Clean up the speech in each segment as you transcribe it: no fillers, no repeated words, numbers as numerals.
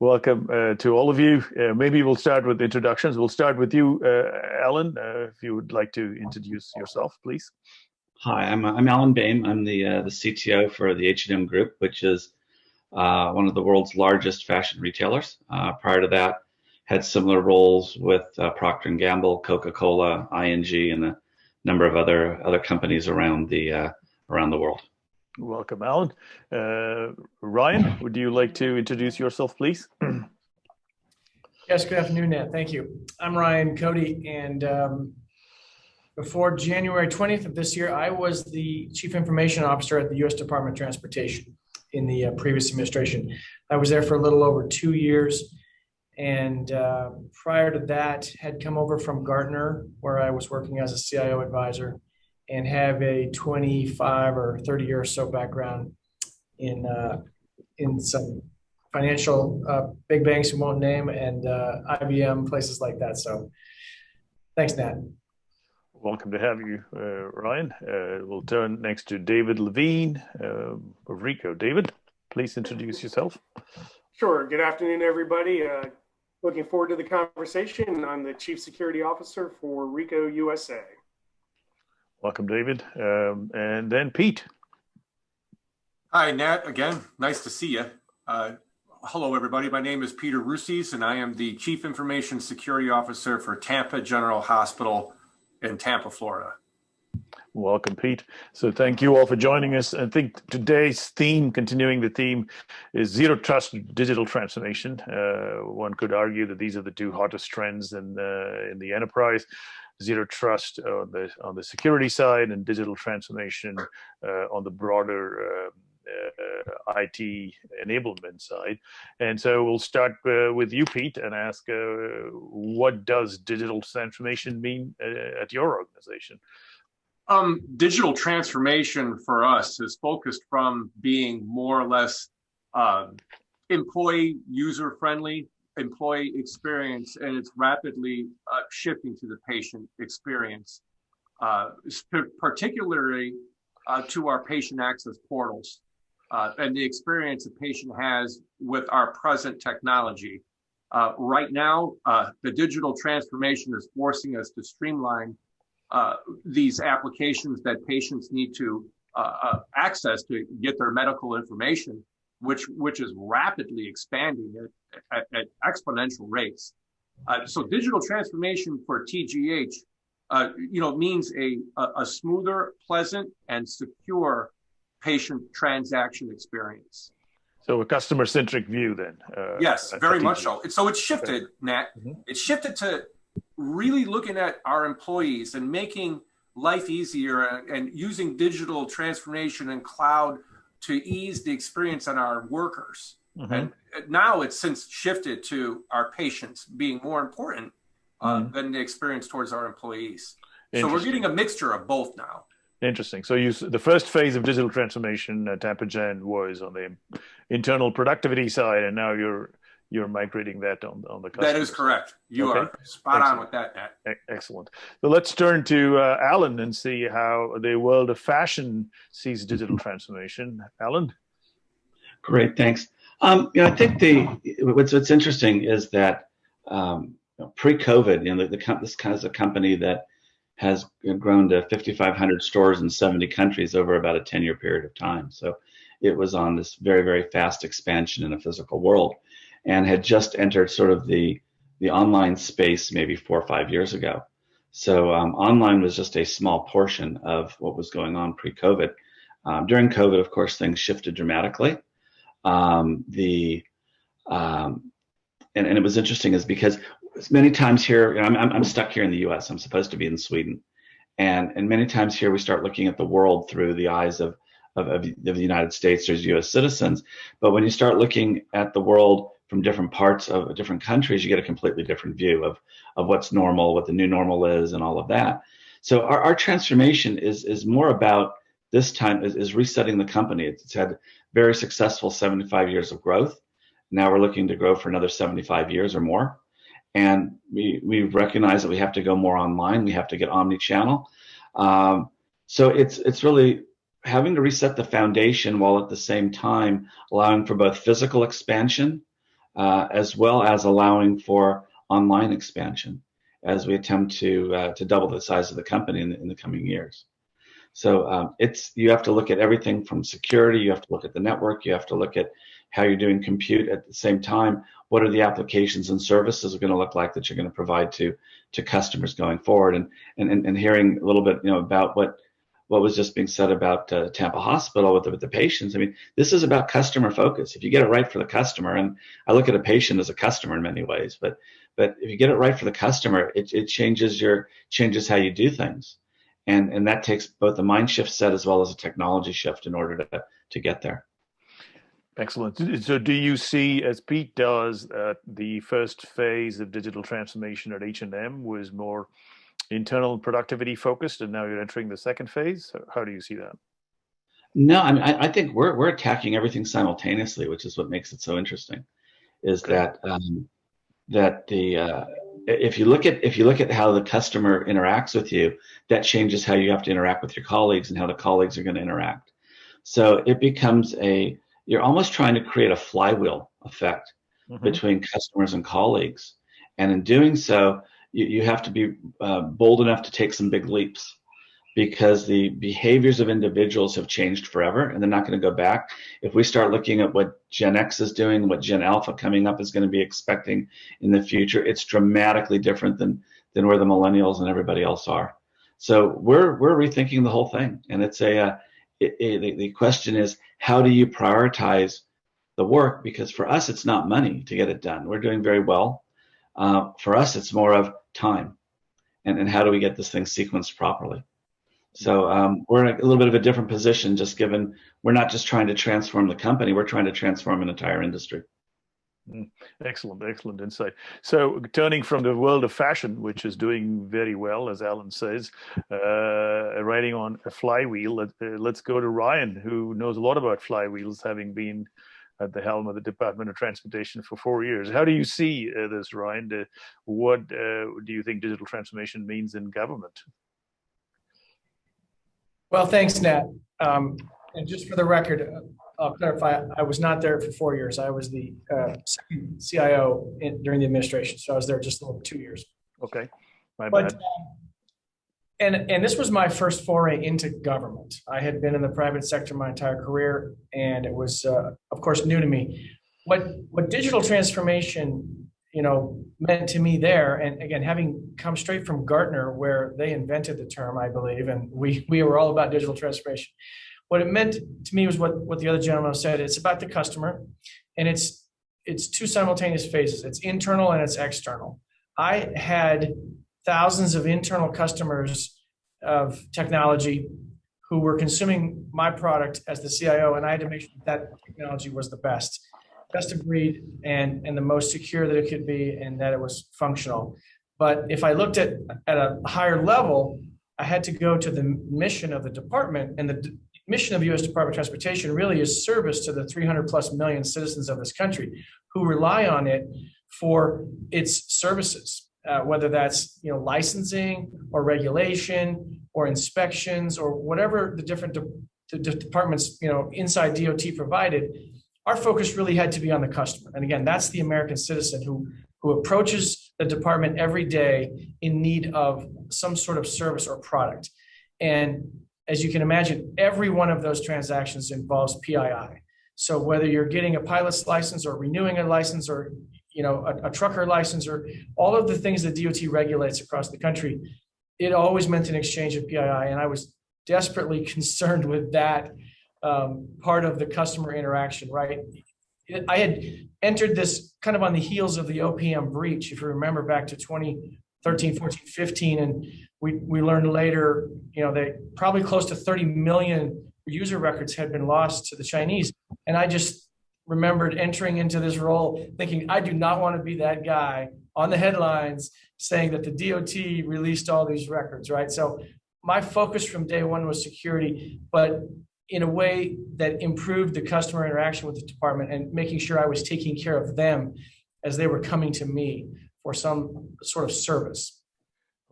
Welcome to all of you. Maybe we'll start with introductions. We'll start with you, Alan, if you would like to introduce yourself, please. Hi, I'm Alan Bain. I'm the CTO for the H&M Group, which is one of the world's largest fashion retailers. Prior to that, had similar roles with Procter & Gamble, Coca-Cola, ING, and a number of other companies around the world. Welcome, Alan. Ryan, would you like to introduce yourself, please? Yes, good afternoon, Nat. Thank you. I'm Ryan Cody, and before January 20th of this year, I was the Chief Information Officer at the U.S. Department of Transportation in the previous administration. I was there for a little over 2 years, and prior to that, had come over from Gartner, where I was working as a CIO advisor, and have a 25 or 30 year or so background in some financial big banks we won't name, and IBM, places like that. So thanks, Nat. Welcome to have you, Ryan. We'll turn next to David Levine of Ricoh. David, please introduce yourself. Sure. Good afternoon, everybody. Looking forward to the conversation. I'm the Chief Security Officer for Ricoh USA. Welcome, David. And then Pete. Hi, Nat. Again, nice to see you. Hello, everybody. My name is Peter Rusis, and I am the Chief Information Security Officer for Tampa General Hospital in Tampa, Florida. Welcome, Pete. So thank you all for joining us. I think today's theme, continuing the theme, is Zero Trust digital transformation. One could argue that these are the two hottest trends in the enterprise. Zero trust on the security side, and digital transformation on the broader IT enablement side. And so we'll start with you, Pete, and ask, what does digital transformation mean at your organization? Digital transformation for us is focused from being more or less employee user-friendly, employee experience, and it's rapidly shifting to the patient experience, particularly to our patient access portals and the experience a patient has with our present technology. Right now, the digital transformation is forcing us to streamline these applications that patients need to access to get their medical information, which is rapidly expanding at exponential rates. So digital transformation for TGH, means a smoother, pleasant, and secure patient transaction experience. So a customer-centric view then. Yes, very much so. So it's shifted, Nat. It's shifted to really looking at our employees and making life easier and using digital transformation and cloud to ease the experience on our workers. Mm-hmm. And now it's since shifted to our patients being more important than the experience towards our employees. So we're getting a mixture of both now. Interesting. So the first phase of digital transformation at Tampa Gen was on the internal productivity side, and now you're migrating that on the customer. That is correct. You are spot on with that, Nat. Excellent. So let's turn to Alan and see how the world of fashion sees digital transformation. Alan? Great, thanks. I think what's interesting is that pre-COVID, this kind of a company that has grown to 5,500 stores in 70 countries over about a 10-year period of time. So it was on this very, very fast expansion in a physical world, and had just entered sort of the online space maybe 4 or 5 years ago. So online was just a small portion of what was going on pre-COVID. During COVID, of course, things shifted dramatically. And it was interesting is because many times here, I'm stuck here in the U.S. I'm supposed to be in Sweden, and many times here we start looking at the world through the eyes of the United States as U.S. citizens. But when you start looking at the world from different parts of different countries, you get a completely different view of what's normal, what the new normal is, and all of that. So our transformation is more about this time is resetting the company. It's had very successful 75 years of growth. Now we're looking to grow for another 75 years or more. And we recognize that we have to go more online. We have to get omni-channel. So it's really having to reset the foundation while at the same time allowing for both physical expansion as well as allowing for online expansion as we attempt to double the size of the company in the coming years. So you have to look at everything from security, you have to look at the network, you have to look at how you're doing compute at the same time. What are the applications and services going to look like that you're going to provide to customers going forward? And hearing a little bit, about what was just being said about Tampa Hospital with the patients. I mean, this is about customer focus. If you get it right for the customer, and I look at a patient as a customer in many ways, but if you get it right for the customer, it changes how you do things. And that takes both a mind shift set as well as a technology shift in order to get there. Excellent. So do you see, as Pete does, the first phase of digital transformation at H&M was more internal productivity focused, and now you're entering the second phase? How do you see that? No, I mean, I think we're attacking everything simultaneously, which is what makes it so interesting. Is okay. that if you look at how the customer interacts with you, that changes how you have to interact with your colleagues and how the colleagues are going to interact. So it becomes you're almost trying to create a flywheel effect between customers and colleagues. And in doing so, you have to be bold enough to take some big leaps, because the behaviors of individuals have changed forever and they're not going to go back. If we start looking at what Gen X is doing, what Gen Alpha coming up is going to be expecting in the future, it's dramatically different than where the millennials and everybody else are. So we're rethinking the whole thing. And it's the question is, how do you prioritize the work? Because for us, it's not money to get it done. We're doing very well. For us, it's more of time and how do we get this thing sequenced properly? So we're in a little bit of a different position, just given we're not just trying to transform the company, we're trying to transform an entire industry. Excellent insight. So turning from the world of fashion, which is doing very well, as Alan says, riding on a flywheel, let's go to Ryan, who knows a lot about flywheels, having been at the helm of the Department of Transportation for 4 years. How do you see this, Ryan? What do you think digital transformation means in government? Well, thanks, Nat. And just for the record, I'll clarify, I was not there for 4 years. I was the second CIO during the administration, so I was there just over 2 years. Okay, my bad. And this was my first foray into government. I had been in the private sector my entire career, and it was, of course, new to me. What digital transformation, meant to me there, and again, having come straight from Gartner, where they invented the term, I believe, and we were all about digital transformation. What it meant to me was what the other gentleman said. It's about the customer, and it's two simultaneous phases. It's internal and it's external. I had thousands of internal customers of technology who were consuming my product as the CIO, and I had to make sure that technology was the best of breed and the most secure that it could be, and that it was functional. But if I looked at a higher level, I had to go to the mission of the department, and the mission of the U.S. Department of Transportation really is service to the 300 plus million citizens of this country who rely on it for its services, whether that's licensing or regulation or inspections or whatever the different departments inside DOT provided. Our focus really had to be on the customer. And again, that's the American citizen who approaches the department every day in need of some sort of service or product. And as you can imagine, every one of those transactions involves PII. So whether you're getting a pilot's license or renewing a license or a trucker license or all of the things that DOT regulates across the country, it always meant an exchange of PII. And I was desperately concerned with that part of the customer interaction, right? I had entered this kind of on the heels of the OPM breach, if you remember back to 2013, 14, 15, and we learned later, that probably close to 30 million user records had been lost to the Chinese. And I just remembered entering into this role thinking, I do not want to be that guy on the headlines saying that the DOT released all these records, right? So my focus from day one was security, but in a way that improved the customer interaction with the department and making sure I was taking care of them as they were coming to me for some sort of service.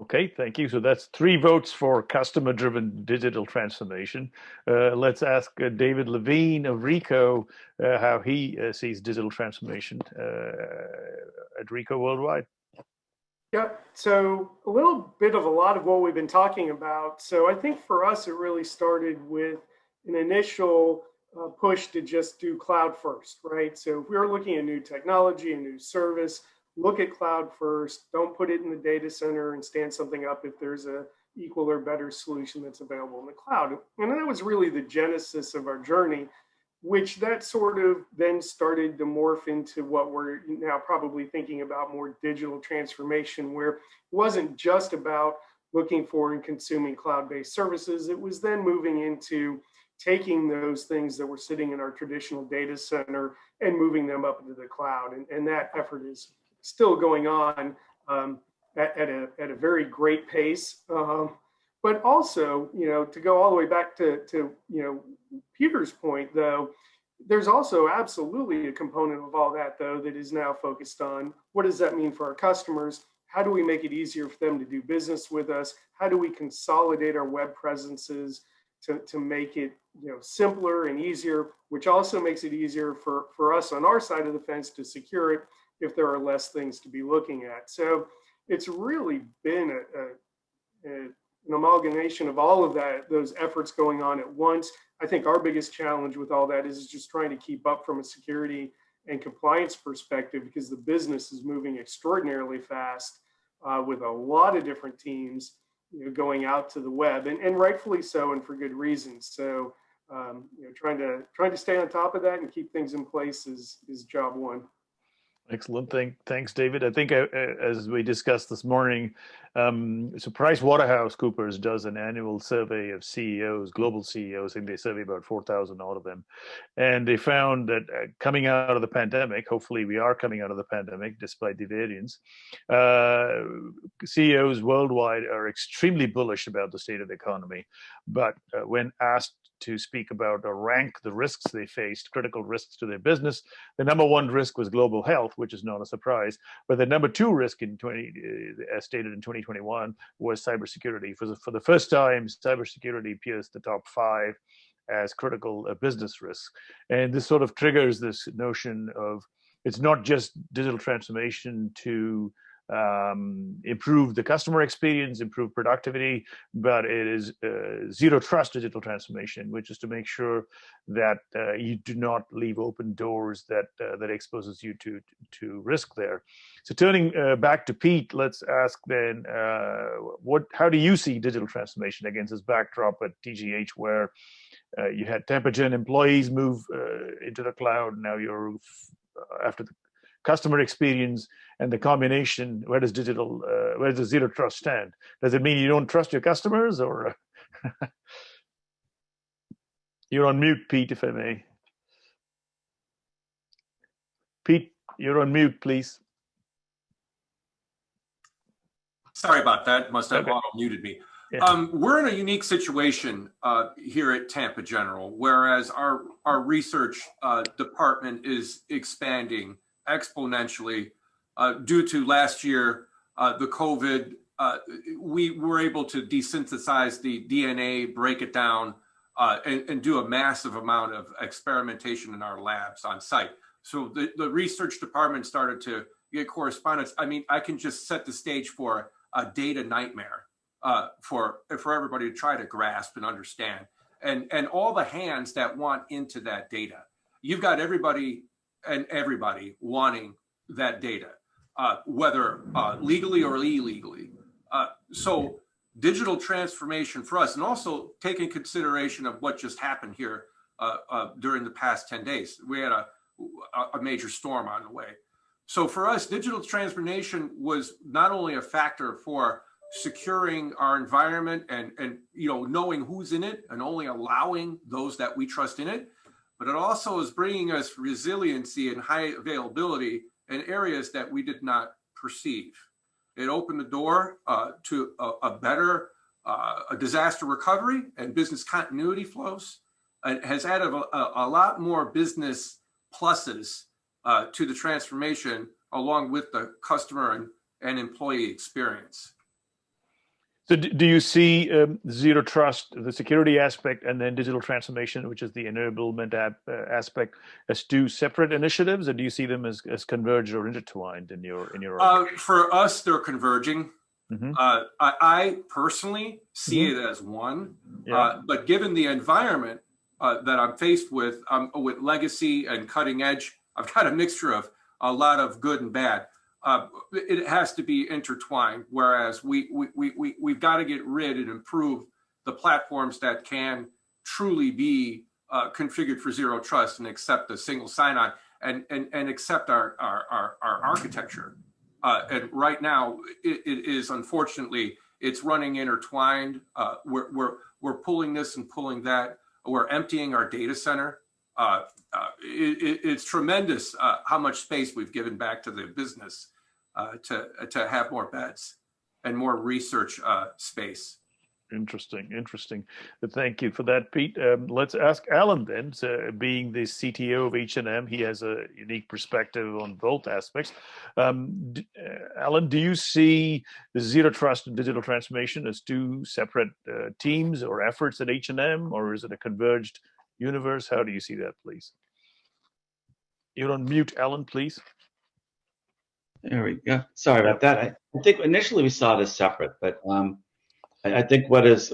Okay, thank you. So that's 3 votes for customer-driven digital transformation. Let's ask David Levine of Ricoh how he sees digital transformation at Ricoh Worldwide. Yep. So a little bit of a lot of what we've been talking about. So I think for us, it really started with an initial push to just do cloud first, right? So if we were looking at new technology, a new service, look at cloud first. Don't put it in the data center and stand something up if there's a equal or better solution that's available in the cloud. And that was really the genesis of our journey, which that sort of then started to morph into what we're now probably thinking about, more digital transformation, where it wasn't just about looking for and consuming cloud-based services. It was then moving into taking those things that were sitting in our traditional data center and moving them up into the cloud. And that effort is still going on at a very great pace. But also, to go all the way back to Peter's point, though, there's also absolutely a component of all that, though, that is now focused on what does that mean for our customers? How do we make it easier for them to do business with us? How do we consolidate our web presences to make it simpler and easier, which also makes it easier for us on our side of the fence to secure it if there are less things to be looking at. So it's really been an amalgamation of all of those efforts going on at once. I think our biggest challenge with all that is just trying to keep up from a security and compliance perspective, because the business is moving extraordinarily fast with a lot of different teams going out to the web, and rightfully so, and for good reasons. So trying to stay on top of that and keep things in place is job one. Excellent. Thanks, David. I think as we discussed this morning, so PricewaterhouseCoopers does an annual survey of CEOs, global CEOs. I think they survey about 4,000 out of them. And they found that coming out of the pandemic, hopefully we are coming out of the pandemic despite the variants, CEOs worldwide are extremely bullish about the state of the economy. But when asked to speak about or rank the risks they faced, critical risks to their business, the number 1 risk was global health, which is not a surprise. But the number 2 risk as stated in 2021 was cybersecurity. For the first time, cybersecurity pierced the top 5 as critical business risks. And this sort of triggers this notion of it's not just digital transformation to improve the customer experience, improve productivity, but it is zero trust digital transformation, which is to make sure that you do not leave open doors that exposes you to risk there. So turning back to Pete, let's ask then, how do you see digital transformation against this backdrop at TGH, where you had 10% employees move into the cloud? Now you're after the customer experience and the combination, where does zero trust stand? Does it mean you don't trust your customers, or you're on mute, Pete, if I may. Pete, you're on mute, please. Sorry about that. Must have Okay. auto muted me. Yeah. We're in a unique situation here at Tampa General, whereas our research department is expanding exponentially due to last year, the COVID. We were able to desynthesize the DNA, break it down, and do a massive amount of experimentation in our labs on site. So the research department started to get correspondence. I mean, I can just set the stage for a data nightmare for everybody to try to grasp and understand, and all the hands that want into that data. You've got everybody wanting that data, whether legally or illegally. So digital transformation for us, and also taking consideration of what just happened here during the past 10 days. We had a major storm on the way. So for us, digital transformation was not only a factor for securing our environment and knowing who's in it and only allowing those that we trust in it, but it also is bringing us resiliency and high availability in areas that we did not perceive. It opened the door to a better disaster recovery and business continuity flows. It has added a lot more business pluses to the transformation, along with the customer and employee experience. So do you see zero trust, the security aspect, and then digital transformation, which is the enablement aspect, as two separate initiatives, or do you see them as converged or intertwined in your For us, they're converging. Mm-hmm. I personally see it as one, but given the environment that I'm faced with legacy and cutting edge, I've got a mixture of a lot of good and bad. It has to be intertwined, whereas we've got to get rid and improve the platforms that can truly be configured for zero trust and accept a single sign-on and accept our architecture. And right now, it is unfortunately it's running intertwined. We're pulling this and pulling that. We're emptying our data center. It's tremendous how much space we've given back to the business to have more beds and more research space. Interesting. Thank you for that, Pete. Let's ask Alan then. So being the CTO of H&M, he has a unique perspective on both aspects. Alan, do you see the zero trust and digital transformation as two separate teams or efforts at H&M, or is it a converged universe? How do you see that, please? You're on mute, Alan, please. There we go. Sorry about that. I think initially we saw it as separate, but I think what's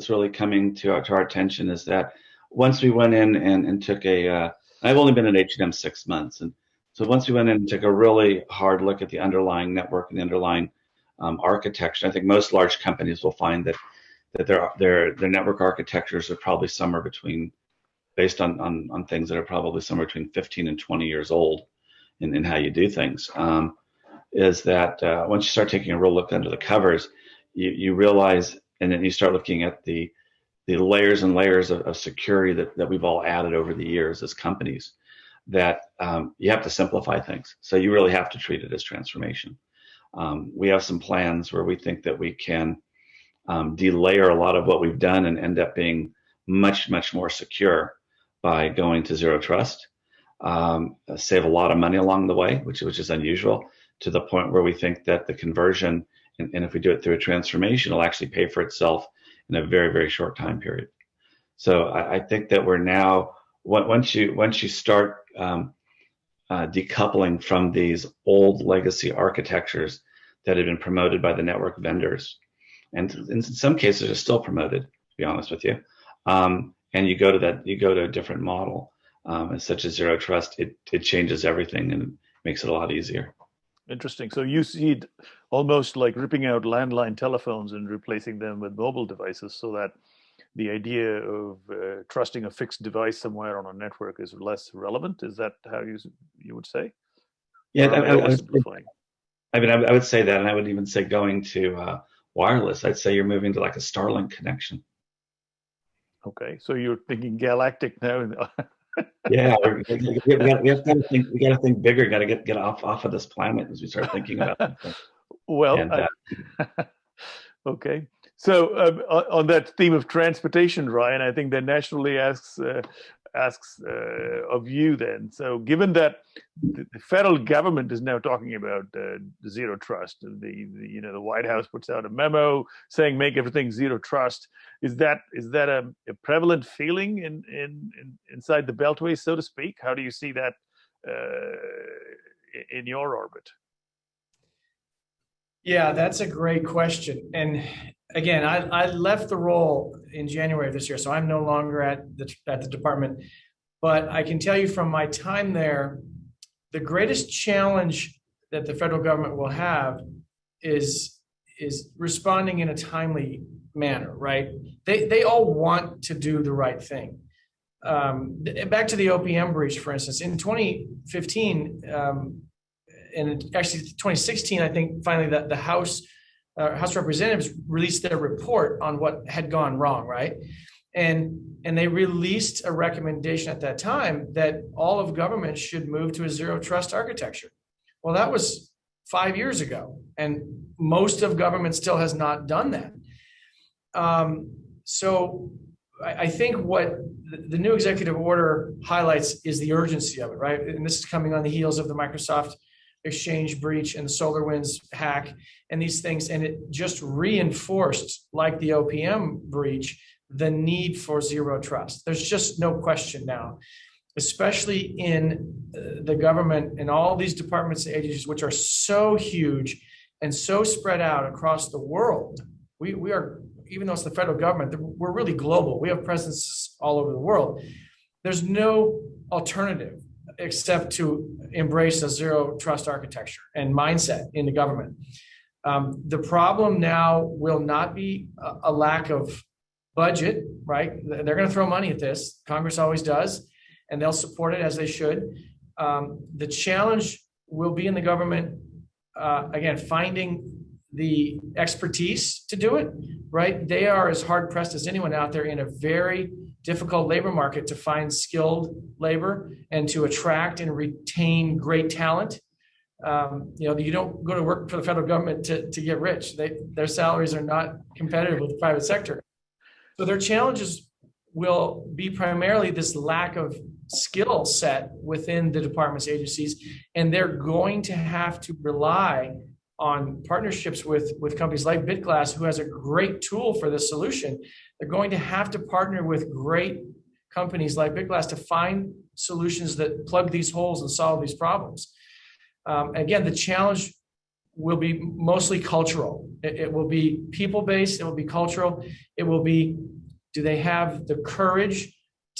really coming to our attention is that once we went in and took I've only been at H&M 6 months, and so once we went in and took a really hard look at the underlying network and the underlying architecture, I think most large companies will find that their network architectures are probably somewhere between, based on things that are probably somewhere between 15 and 20 years old in how you do things. Is that once you start taking a real look under the covers, you realize, and then you start looking at the layers and layers of security that we've all added over the years as companies, that you have to simplify things. So you really have to treat it as transformation. We have some plans where we think that we can delayer a lot of what we've done and end up being much, much more secure by going to zero trust, save a lot of money along the way, which is unusual, to the point where we think that the conversion, and if we do it through a transformation, it'll actually pay for itself in a very, very short time period. So I think that we're now, once you start decoupling from these old legacy architectures that have been promoted by the network vendors, and in some cases are still promoted, to be honest with you, and you go to a different model, such as zero trust, it changes everything and makes it a lot easier. Interesting. So you see it almost like ripping out landline telephones and replacing them with mobile devices, so that the idea of trusting a fixed device somewhere on a network is less relevant. Is that how you would say? Yeah, I would say that, and I would even say going to wireless. I'd say you're moving to like a Starlink connection. Okay, so you're thinking galactic now. Yeah, we have to think. We got to think bigger. Got to get off of this planet as we start thinking about it. Well, okay. So on that theme of transportation, Ryan, I think that naturally asks of you then. So given that the federal government is now talking about zero trust, the White House puts out a memo saying make everything zero trust. Is that a prevalent feeling inside the Beltway, so to speak? How do you see that in your orbit? Yeah, that's a great question. And again, I left the role in January of this year, so I'm no longer at the department. But I can tell you from my time there, the greatest challenge that the federal government will have is responding in a timely manner, right? They all want to do the right thing. Back to the OPM breach, for instance, in 2015, and actually 2016, I think finally the House Representatives released their report on what had gone wrong, right? And they released a recommendation at that time that all of government should move to a zero trust architecture. Well, that was 5 years ago, and most of government still has not done that. So I think what the new executive order highlights is the urgency of it, right? And this is coming on the heels of the Microsoft Exchange breach and the SolarWinds hack and these things. And it just reinforced, like the OPM breach, the need for zero trust. There's just no question now, especially in the government and all these departments and agencies, which are so huge and so spread out across the world. We are, even though it's the federal government, we're really global. We have presences all over the world. There's no alternative except to embrace a zero trust architecture and mindset in the government. The problem now will not be a lack of budget, right? They're going to throw money at this. Congress always does, and they'll support it as they should. The challenge will be in the government, again, finding the expertise to do it, right? They are as hard pressed as anyone out there in a very difficult labor market to find skilled labor and to attract and retain great talent. You don't go to work for the federal government to get rich. Their salaries are not competitive with the private sector. So their challenges will be primarily this lack of skill set within the departments, agencies, and they're going to have to rely on partnerships with companies like BitGlass, who has a great tool for this solution. They're going to have to partner with great companies like BitGlass to find solutions that plug these holes and solve these problems. Again, the challenge will be mostly cultural. It will be people-based, it will be cultural, it will be, do they have the courage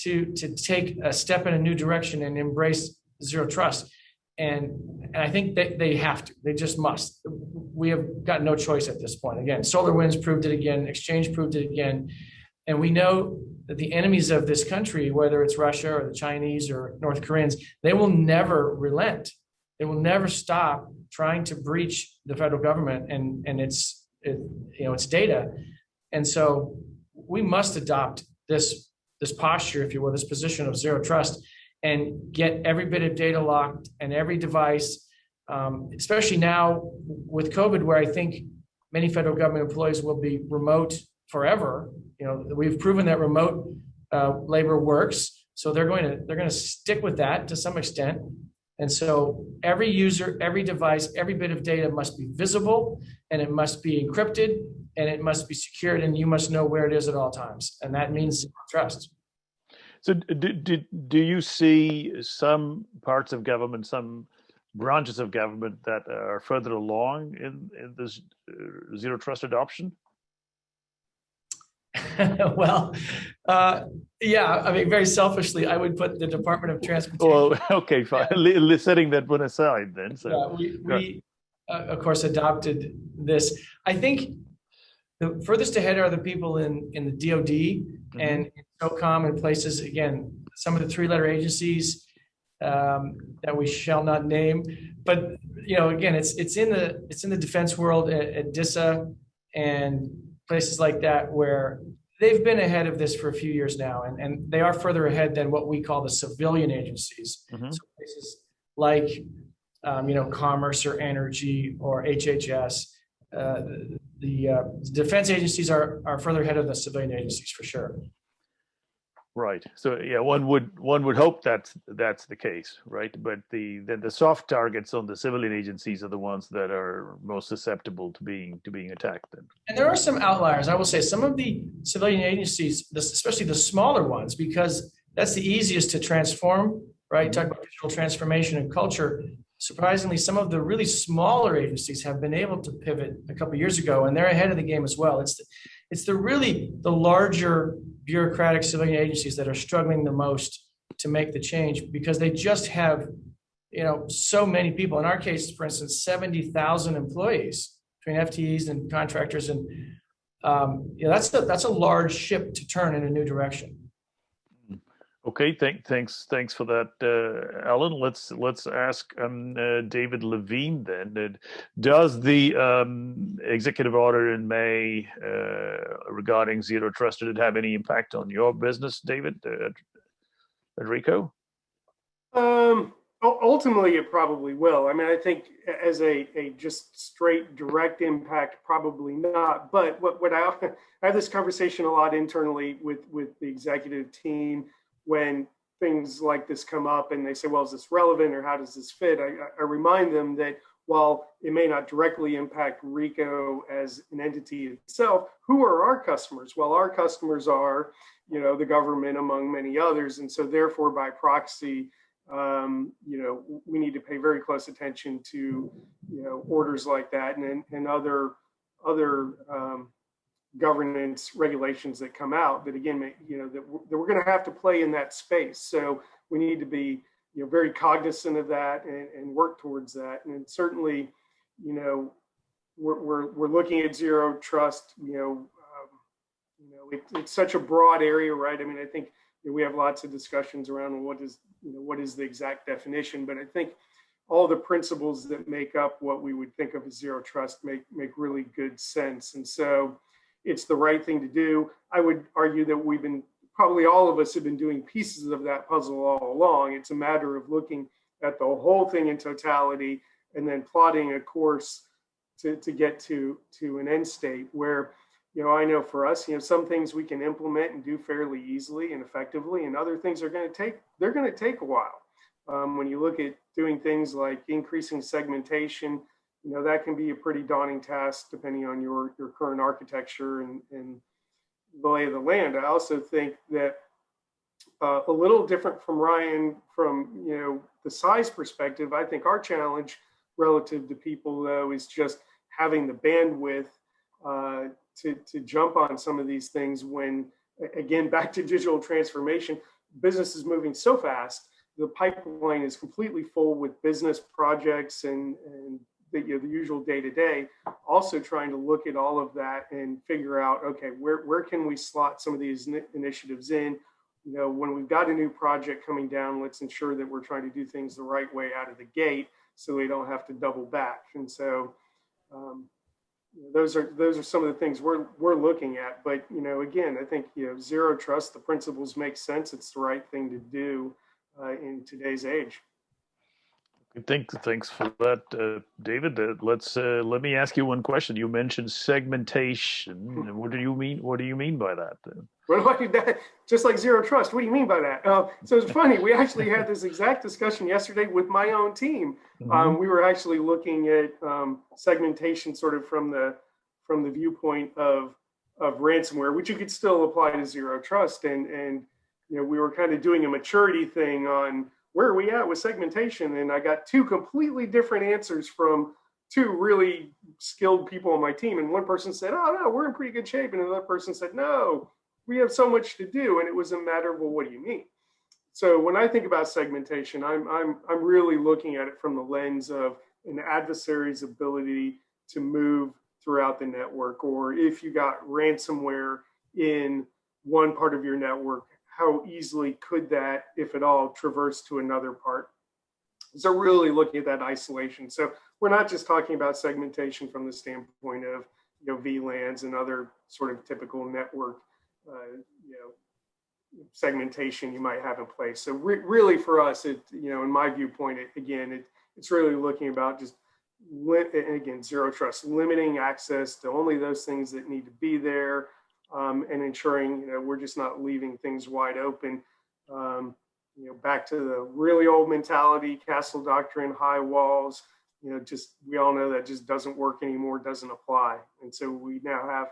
to take a step in a new direction and embrace zero trust? And I think that they have to, they just must. We have got no choice at this point. Again, SolarWinds proved it again, Exchange proved it again. And we know that the enemies of this country, whether it's Russia or the Chinese or North Koreans, they will never relent. They will never stop trying to breach the federal government and its data. And so we must adopt this posture, if you will, this position of zero trust, and get every bit of data locked and every device, especially now with COVID, where I think many federal government employees will be remote forever. We've proven that remote labor works, so they're going to stick with that to some extent. And so every user, every device, every bit of data must be visible, and it must be encrypted, and it must be secured, and you must know where it is at all times. And that means trust. So do you see some parts of government, some branches of government that are further along in this zero trust adoption? Well, yeah, I mean, very selfishly, I would put the Department of Transportation. Well, okay, fine. Yeah. Setting that one aside then. So. Yeah, we of course, adopted this. I think the furthest ahead are the people in the DOD and in SOCOM and places, again, some of the three-letter agencies that we shall not name. But, again, it's in the defense world at DISA and places like that, where they've been ahead of this for a few years now, and they are further ahead than what we call the civilian agencies. So places like, Commerce or Energy or HHS. The defense agencies are further ahead of the civilian agencies for sure. Right. So yeah, one would hope that's the case, right? But the soft targets on the civilian agencies are the ones that are most susceptible to being attacked. Then. And there are some outliers. I will say some of the civilian agencies, especially the smaller ones, because that's the easiest to transform. Right. Talk about digital transformation and culture. Surprisingly, some of the really smaller agencies have been able to pivot a couple of years ago, and they're ahead of the game as well. It's the larger bureaucratic civilian agencies that are struggling the most to make the change, because they just have, so many people. In our case, for instance, 70,000 employees between FTEs and contractors, and that's a large ship to turn in a new direction. Okay, thanks for that, Alan. Let's ask David Levine then. Does the executive order in May regarding zero trust, did it have any impact on your business, David, at Ricoh? Ultimately, it probably will. I mean, I think as a just straight direct impact, probably not. But what I have this conversation a lot internally with the executive team. When things like this come up and they say, well, is this relevant or how does this fit? I remind them that while it may not directly impact RICO as an entity itself, who are our customers? Well, our customers are, the government among many others. And so therefore, by proxy, we need to pay very close attention to, orders like that and other governance regulations that come out that, again, that we're going to have to play in that space. So we need to be, very cognizant of that and work towards that. And certainly, we're looking at zero trust. It's such a broad area, right? I mean, I think we have lots of discussions around what is the exact definition, but I think all the principles that make up what we would think of as zero trust make really good sense. And so it's the right thing to do. I would argue that probably all of us have been doing pieces of that puzzle all along. It's a matter of looking at the whole thing in totality and then plotting a course to get to an end state where, I know for us, some things we can implement and do fairly easily and effectively, and other things they're going to take a while. When you look at doing things like increasing segmentation, that can be a pretty daunting task depending on your current architecture and the lay of the land. I also think that a little different from Ryan, from the size perspective, I think our challenge relative to people, though, is just having the bandwidth to jump on some of these things when, again, back to digital transformation, business is moving so fast. The pipeline is completely full with business projects and the usual day-to-day. Also trying to look at all of that and figure out, okay, where can we slot some of these initiatives in? When we've got a new project coming down, let's ensure that we're trying to do things the right way out of the gate so we don't have to double back. And so those are some of the things we're looking at. But again, I think zero trust, the principles make sense. It's the right thing to do in today's age. Thanks for that, David. Let me ask you one question. You mentioned segmentation. What do you mean? What do you mean by that? Just like zero trust. What do you mean by that? So it's funny. We actually had this exact discussion yesterday with my own team. Mm-hmm. We were actually looking at segmentation, sort of from the viewpoint of ransomware, which you could still apply to zero trust, and we were kind of doing a maturity thing on where are we at with segmentation? And I got two completely different answers from two really skilled people on my team. And one person said, oh, no, we're in pretty good shape. And another person said, no, we have so much to do. And it was a matter of, well, what do you mean? So when I think about segmentation, I'm really looking at it from the lens of an adversary's ability to move throughout the network, or if you got ransomware in one part of your network, how easily could that, if at all, traverse to another part? So really looking at that isolation. So we're not just talking about segmentation from the standpoint of VLANs and other sort of typical network segmentation you might have in place. So really for us, in my viewpoint, it's really looking about just, and again, zero trust, limiting access to only those things that need to be there. And ensuring we're just not leaving things wide open. Back to the really old mentality, castle doctrine, high walls. We all know that just doesn't work anymore, doesn't apply. And so we now have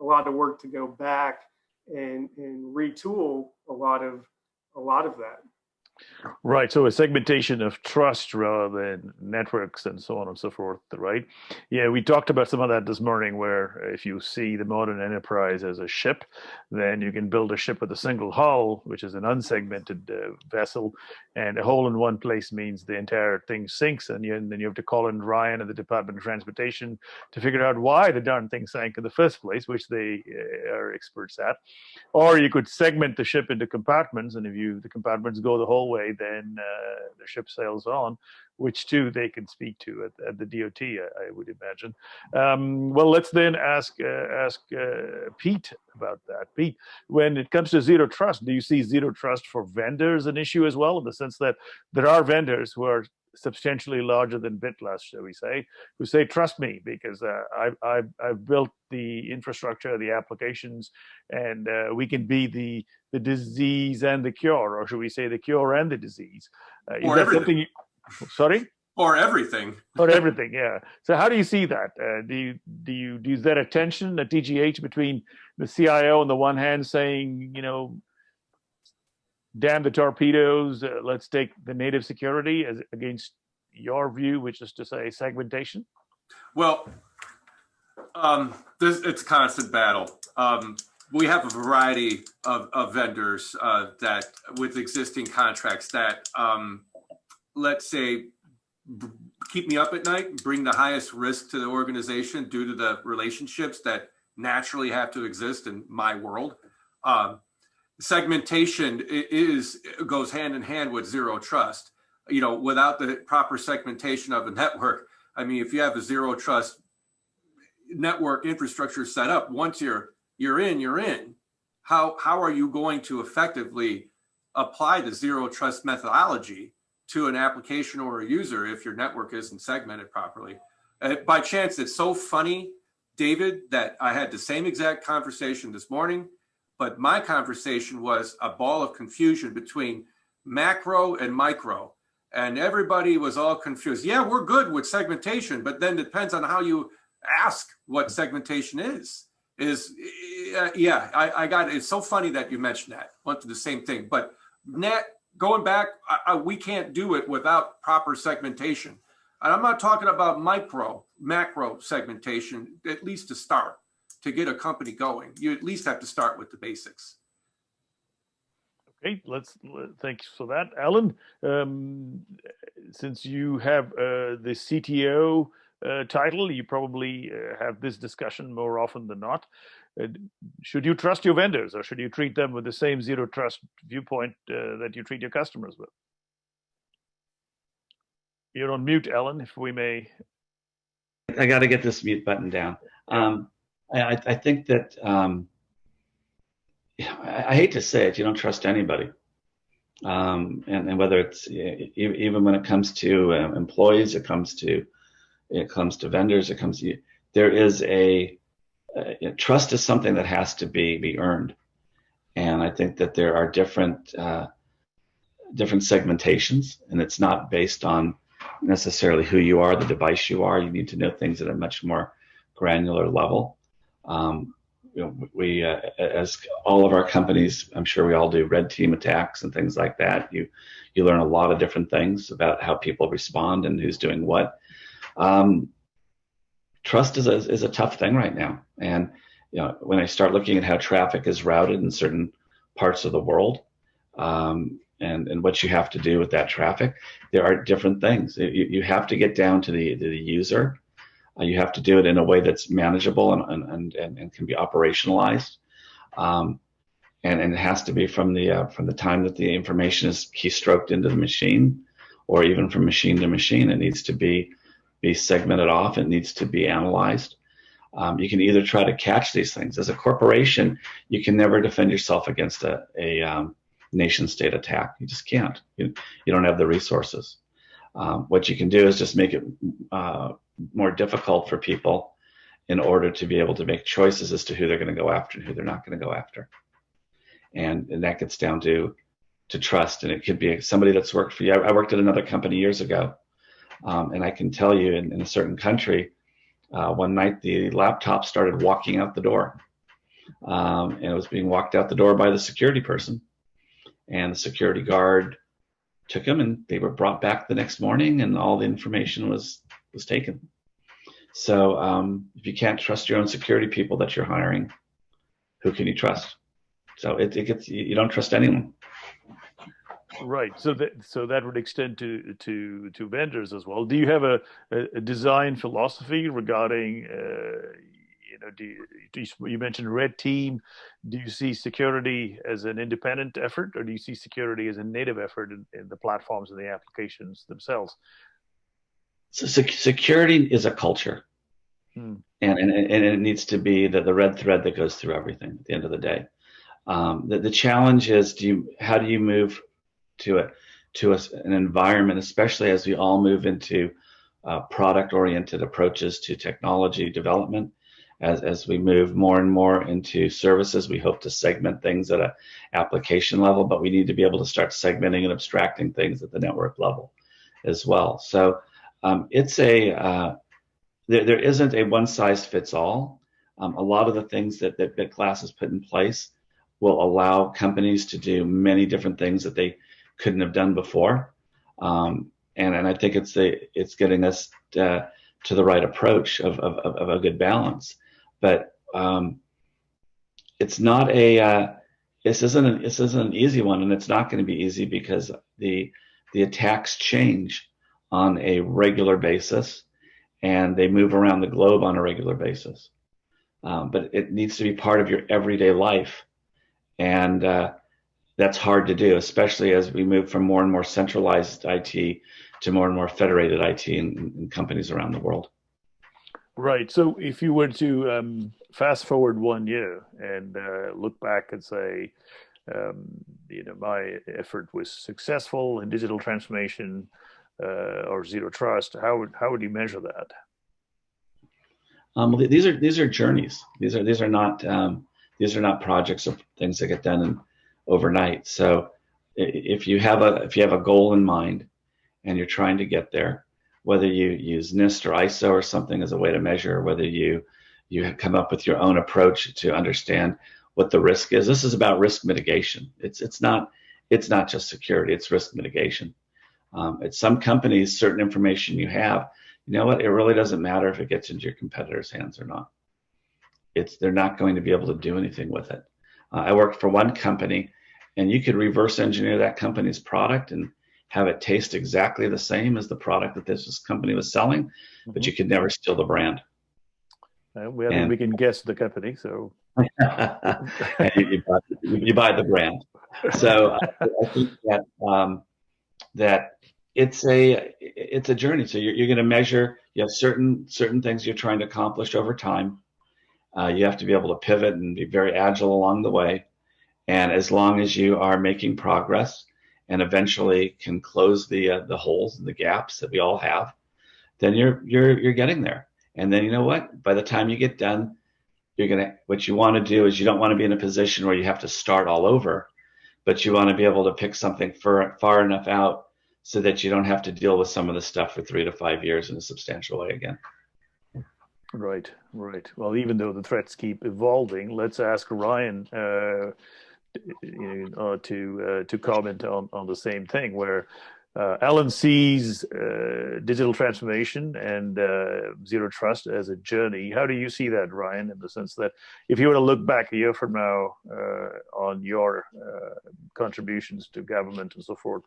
a lot of work to go back and retool a lot of that. Right. So a segmentation of trust rather than networks and so on and so forth, right? Yeah, we talked about some of that this morning, where if you see the modern enterprise as a ship, then you can build a ship with a single hull, which is an unsegmented vessel, and a hole in one place means the entire thing sinks, and then you have to call in Ryan and the Department of Transportation to figure out why the darn thing sank in the first place, which they are experts at. Or you could segment the ship into compartments, and if the compartments go the whole way, then the ship sails on, which too they can speak to at the DOT, I would imagine. Well, let's then ask Pete about that. Pete, when it comes to zero trust, do you see zero trust for vendors an issue as well, in the sense that there are vendors who are substantially larger than BitLess, shall we say, who say, trust me, because I've built the infrastructure, the applications, and we can be the disease and the cure, or should we say the cure and the disease? Is that something sorry? Or everything. Or everything, yeah. So how do you see that? Is there a tension, a TGH between the CIO on the one hand saying, damn the torpedoes, let's take the native security as against your view, which is to say segmentation? Well, it's a constant battle. We have a variety of vendors that with existing contracts that, let's say, keep me up at night, bring the highest risk to the organization due to the relationships that naturally have to exist in my world. Segmentation goes hand in hand with zero trust. Without the proper segmentation of a network, I mean, if you have a zero trust network infrastructure set up, once you're in. How are you going to effectively apply the zero trust methodology to an application or a user if your network isn't segmented properly? By chance, it's so funny, David, that I had the same exact conversation this morning, but my conversation was a ball of confusion between macro and micro, and everybody was all confused. Yeah, we're good with segmentation, but then it depends on how you ask what segmentation is. I got it. It's so funny that you mentioned that. Went through the same thing, but going back, we can't do it without proper segmentation. And I'm not talking about macro segmentation, at least to start, to get a company going. You at least have to start with the basics. Okay, thanks for that. Alan, since you have the CTO title, you probably have this discussion more often than not. Should you trust your vendors, or should you treat them with the same zero trust viewpoint that you treat your customers with? You're on mute, Alan, if we may. I got to get this mute button down. I think that, I hate to say it, you don't trust anybody. And whether it's, even when it comes to employees, it comes to vendors, there is trust is something that has to be earned. And I think that there are different segmentations, and it's not based on necessarily who you are, the device you are. You need to know things at a much more granular level. We, as all of our companies, I'm sure we all do red team attacks and things like that. You learn a lot of different things about how people respond and who's doing what. Trust is a tough thing right now. And when I start looking at how traffic is routed in certain parts of the world, and what you have to do with that traffic, there are different things. You have to get down to the user. You have to do it in a way that's manageable and can be operationalized. And it has to be from the time that the information is keystroked into the machine, or even from machine to machine. It needs to be segmented off. It needs to be analyzed. You can either try to catch these things. As a corporation, you can never defend yourself against a nation state attack. You just can't. You don't have the resources. What you can do is just make it more difficult for people in order to be able to make choices as to who they're going to go after and who they're not going to go after. And that gets down to trust. And it could be somebody that's worked for you. I worked at another company years ago. And I can tell you in a certain country, one night the laptop started walking out the door. And it was being walked out the door by the security person. And the security guard took them, and they were brought back the next morning, and all the information was taken. So if you can't trust your own security people that you're hiring, who can you trust? So you don't trust anyone. Right. So that would extend to vendors as well. Do you have a design philosophy regarding you mentioned red team? Do you see security as an independent effort, or do you see security as a native effort in the platforms and the applications themselves? So security is a culture, and it needs to be the red thread that goes through everything at the end of the day. The challenge is, how do you move to it? to an environment, especially as we all move into product-oriented approaches to technology development. As we move more and more into services, we hope to segment things at an application level, but we need to be able to start segmenting and abstracting things at the network level as well. So there isn't a one-size-fits-all. A lot of the things that BitClass has put in place will allow companies to do many different things that they couldn't have done before. And I think it's getting us to the right approach of a good balance. But it's not this isn't an easy one, and it's not going to be easy because the attacks change on a regular basis, and they move around the globe on a regular basis. But it needs to be part of your everyday life, and that's hard to do, especially as we move from more and more centralized IT to more and more federated IT in companies around the world. Right. So if you were to fast forward 1 year and look back and say, my effort was successful in digital transformation or zero trust, how would you measure that? These are journeys. These are not projects or things that get done overnight. So if you have a goal in mind and you're trying to get there, whether you use NIST or ISO or something as a way to measure, whether you come up with your own approach to understand what the risk is. This is about risk mitigation. It's not just security, it's risk mitigation. At some companies, certain information you have, you know what, it really doesn't matter if it gets into your competitors' hands or not. They're not going to be able to do anything with it. I worked for one company, and you could reverse engineer that company's product and have it taste exactly the same as the product that this company was selling, but you could never steal the brand. We can guess the company, so you buy the brand. So I think that it's a journey. So you're going to measure. You have certain things you're trying to accomplish over time. You have to be able to pivot and be very agile along the way. And as long as you are making progress and eventually can close the holes and the gaps that we all have, then you're getting there. And then you know what? By the time you get done, what you want to do is you don't want to be in a position where you have to start all over, but you want to be able to pick something far enough out so that you don't have to deal with some of the stuff for 3 to 5 years in a substantial way again. Right. Well, even though the threats keep evolving, let's ask Ryan to comment on the same thing, where Alan sees digital transformation and zero trust as a journey. How do you see that, Ryan, in the sense that if you were to look back a year from now on your contributions to government and so forth,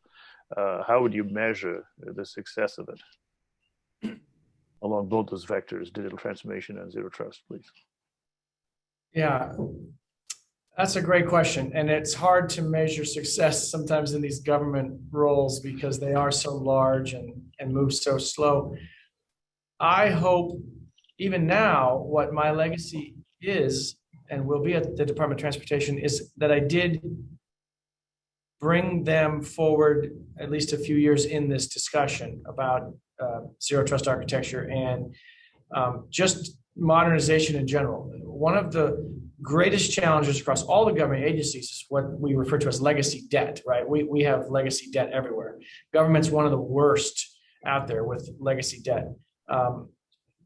how would you measure the success of it along both those vectors, digital transformation and zero trust, please? Yeah, that's a great question. And it's hard to measure success sometimes in these government roles because they are so large and move so slow. I hope even now what my legacy is and will be at the Department of Transportation is that I did bring them forward at least a few years in this discussion about zero trust architecture and just modernization in general. One of the greatest challenges across all the government agencies is what we refer to as legacy debt, right? We have legacy debt everywhere. Government's one of the worst out there with legacy debt.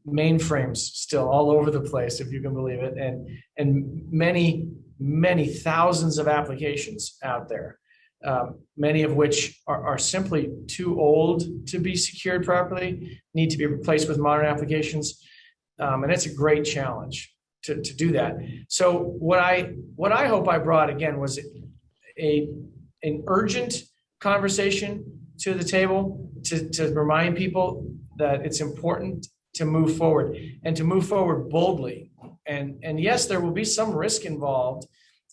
Mainframes still all over the place, if you can believe it, and many thousands of applications out there, many of which are simply too old to be secured properly, need to be replaced with modern applications. And it's a great challenge to do that. So what I hope I brought again was an urgent conversation to the table to remind people that it's important to move forward and to move forward boldly. And yes, there will be some risk involved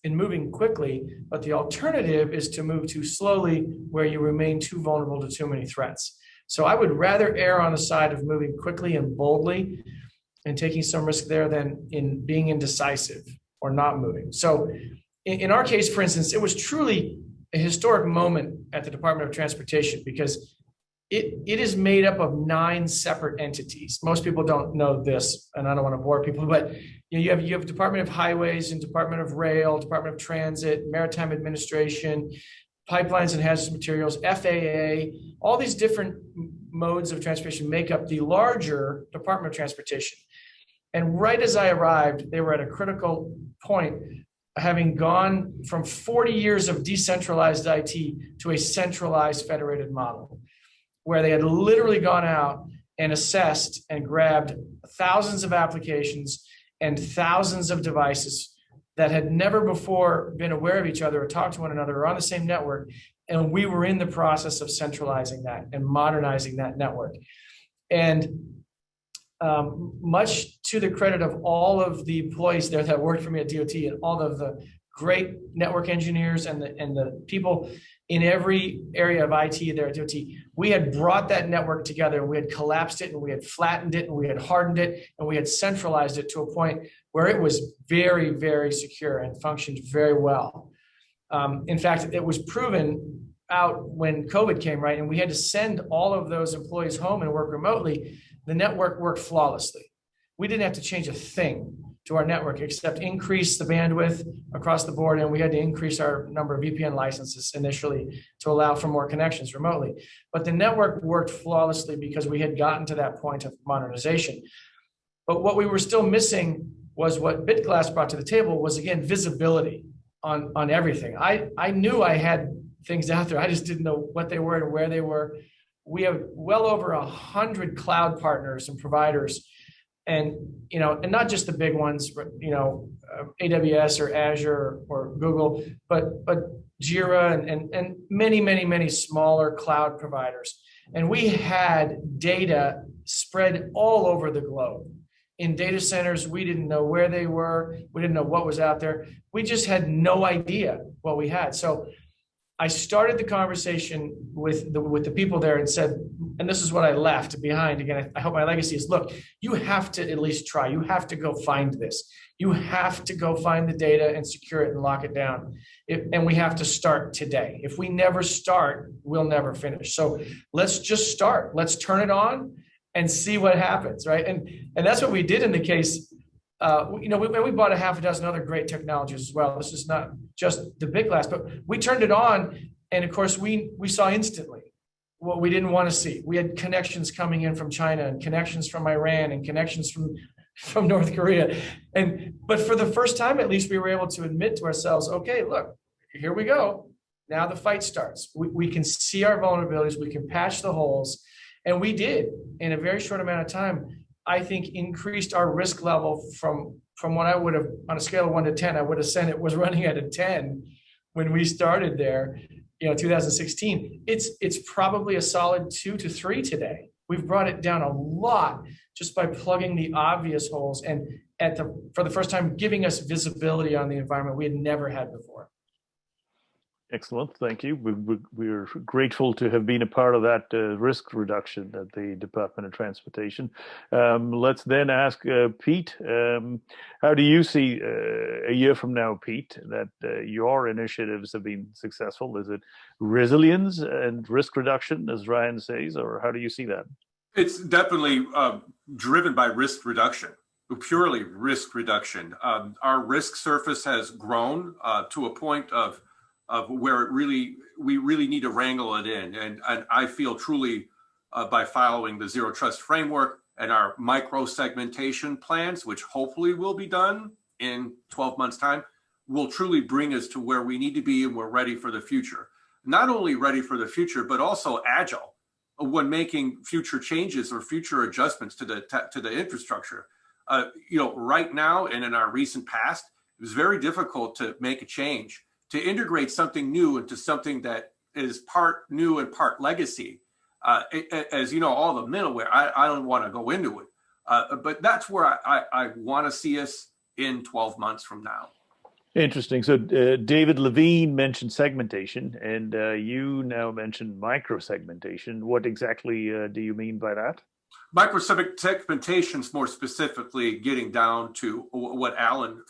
in moving quickly, but the alternative is to move too slowly where you remain too vulnerable to too many threats. So I would rather err on the side of moving quickly and boldly and taking some risk there than in being indecisive or not moving. So in our case, for instance, it was truly a historic moment at the Department of Transportation because it is made up of 9 separate entities. Most people don't know this, and I don't want to bore people, but you have Department of Highways and Department of Rail, Department of Transit, Maritime Administration, Pipelines and Hazardous Materials, FAA. All these different modes of transportation make up the larger Department of Transportation. And right as I arrived, they were at a critical point, having gone from 40 years of decentralized IT to a centralized federated model, where they had literally gone out and assessed and grabbed thousands of applications and thousands of devices that had never before been aware of each other or talked to one another or on the same network. And we were in the process of centralizing that and modernizing that network. And much to the credit of all of the employees there that worked for me at DOT and all of the great network engineers and the people in every area of IT there at DOT, we had brought that network together and we had collapsed it and we had flattened it and we had hardened it and we had centralized it to a point where it was very, very secure and functioned very well. In fact, it was proven out when COVID came, right? And we had to send all of those employees home and work remotely. The network worked flawlessly. We didn't have to change a thing to our network except increase the bandwidth across the board, and we had to increase our number of VPN licenses initially to allow for more connections remotely. But the network worked flawlessly because we had gotten to that point of modernization. But what we were still missing was what BitGlass brought to the table was, again, visibility on everything. I knew I had things out there. I just didn't know what they were and where they were. We have well over 100 cloud partners and providers, and and not just the big ones, but AWS or Azure or Google, but Jira and many smaller cloud providers. And we had data spread all over the globe. In data centers, we didn't know where they were. We didn't know what was out there. We just had no idea what we had. So I started the conversation with the people there and said, and this is what I left behind. Again, I hope my legacy is, look, you have to at least try. You have to go find this. You have to go find the data and secure it and lock it down. And we have to start today. If we never start, we'll never finish. So let's just start. Let's turn it on and see what happens, right? And that's what we did in the case. We bought a half a dozen other great technologies as well. This is not just the BitGlass, but we turned it on, and of course we saw instantly what we didn't want to see. We had connections coming in from China and connections from Iran and connections from North Korea. But for the first time, at least, we were able to admit to ourselves, okay, look, here we go. Now the fight starts. We can see our vulnerabilities, we can patch the holes, and we did in a very short amount of time. I think increased our risk level from what I would have, on a scale of 1 to 10, I would have said it was running at a 10 when we started there, 2016. It's probably a solid 2 to 3 today. We've brought it down a lot just by plugging the obvious holes and for the first time giving us visibility on the environment we had never had before. Excellent, thank you. We're grateful to have been a part of that risk reduction at the Department of Transportation. Let's then ask Pete, how do you see a year from now, Pete, that your initiatives have been successful? Is it resilience and risk reduction, as Ryan says, or how do you see that? It's definitely driven by risk reduction. Purely risk reduction. Our risk surface has grown to a point of where we really need to wrangle it in. And I feel truly by following the Zero Trust framework and our micro segmentation plans, which hopefully will be done in 12 months time, will truly bring us to where we need to be and we're ready for the future. Not only ready for the future, but also agile when making future changes or future adjustments to the infrastructure. Right now and in our recent past, it was very difficult to make a change, to integrate something new into something that is part new and part legacy. As you know, all the middleware, I don't want to go into it, but that's where I want to see us in 12 months from now. Interesting. So David Levine mentioned segmentation, and you now mentioned micro-segmentation. What exactly do you mean by that? Micro-segmentation is more specifically getting down to what Alan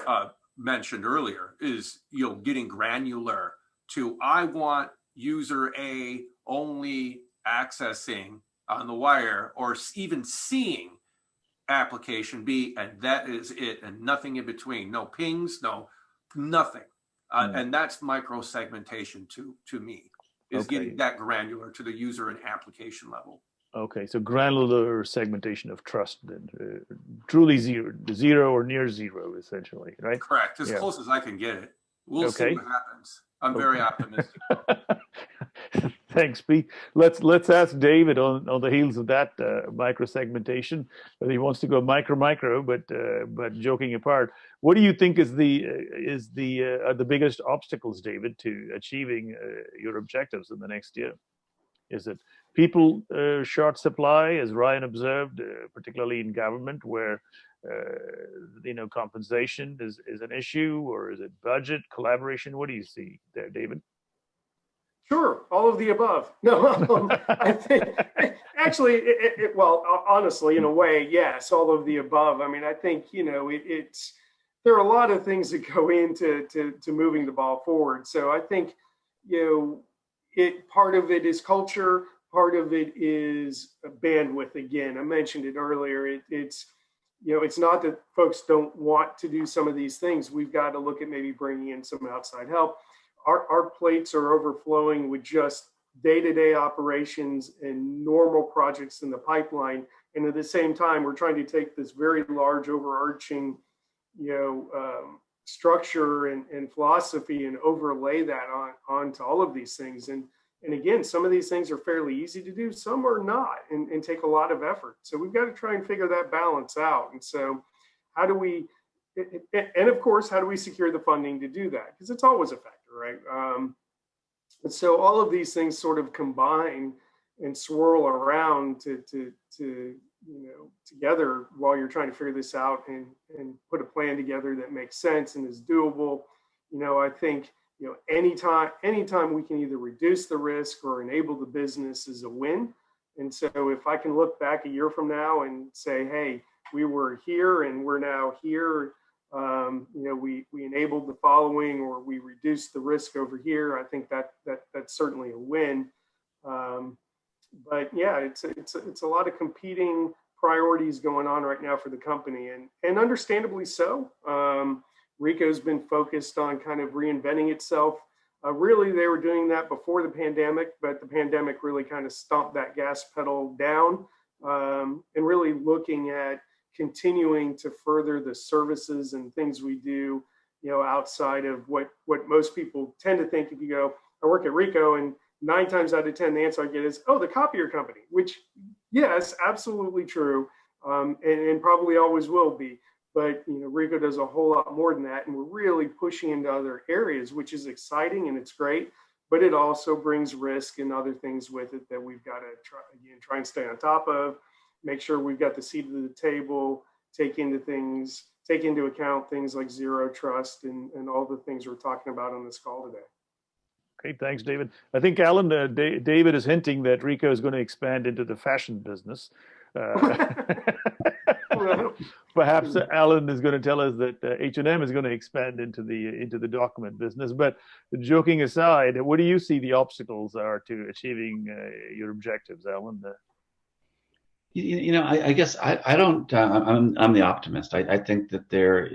mentioned earlier, is getting granular to I want user A only accessing on the wire or even seeing application B, and that is it, and nothing in between. No pings, no nothing. And that's micro segmentation to me, is getting that granular to the user and application level. Okay, so granular segmentation of trust, then truly zero or near zero, essentially, right? Correct, as close as I can get it. We'll see what happens. I'm very optimistic. Thanks, Pete. Let's ask David on the heels of that micro segmentation. He wants to go micro, but joking apart, what do you think is the biggest obstacles, David, to achieving your objectives in the next year? Is it people short supply, as Ryan observed, particularly in government, where compensation is an issue, or is it budget, collaboration? What do you see there, David? Sure, all of the above. No, I think actually, well, honestly, in a way, yes, all of the above. I mean, I think there are a lot of things that go into moving the ball forward. So I think part of it is culture, part of it is bandwidth. Again, I mentioned it earlier. It's not that folks don't want to do some of these things. We've got to look at maybe bringing in some outside help. Our plates are overflowing with just day-to-day operations and normal projects in the pipeline. And at the same time, we're trying to take this very large overarching, structure and philosophy and overlay that onto all of these things. And again, some of these things are fairly easy to do, some are not, and take a lot of effort. So we've got to try and figure that balance out. And so how do we secure the funding to do that? Because it's always a factor, right? And so all of these things sort of combine and swirl around together while you're trying to figure this out and put a plan together that makes sense and is doable. I think anytime we can either reduce the risk or enable the business is a win. And so if I can look back a year from now and say, hey, we were here and we're now here, we enabled the following, or we reduced the risk over here, I think that's certainly a win. But yeah, it's a lot of competing priorities going on right now for the company, and understandably so. Ricoh's been focused on kind of reinventing itself. Really, they were doing that before the pandemic, but the pandemic really kind of stomped that gas pedal down, and really looking at continuing to further the services and things we do, outside of what most people tend to think. If you go, I work at Ricoh, and 9 times out of 10, the answer I get is, oh, the copier company, which, yes, absolutely true, and probably always will be. But Ricoh does a whole lot more than that, and we're really pushing into other areas, which is exciting and it's great. But it also brings risk and other things with it that we've got to try and stay on top of. Make sure we've got the seat at the table. Take into account things like zero trust and all the things we're talking about on this call today. Okay, thanks, David. I think Alan, David is hinting that Ricoh is going to expand into the fashion business. Perhaps Alan is going to tell us that H&M is going to expand into the document business. But joking aside, what do you see the obstacles are to achieving your objectives, Alan? I guess I don't. I'm the optimist. I think that there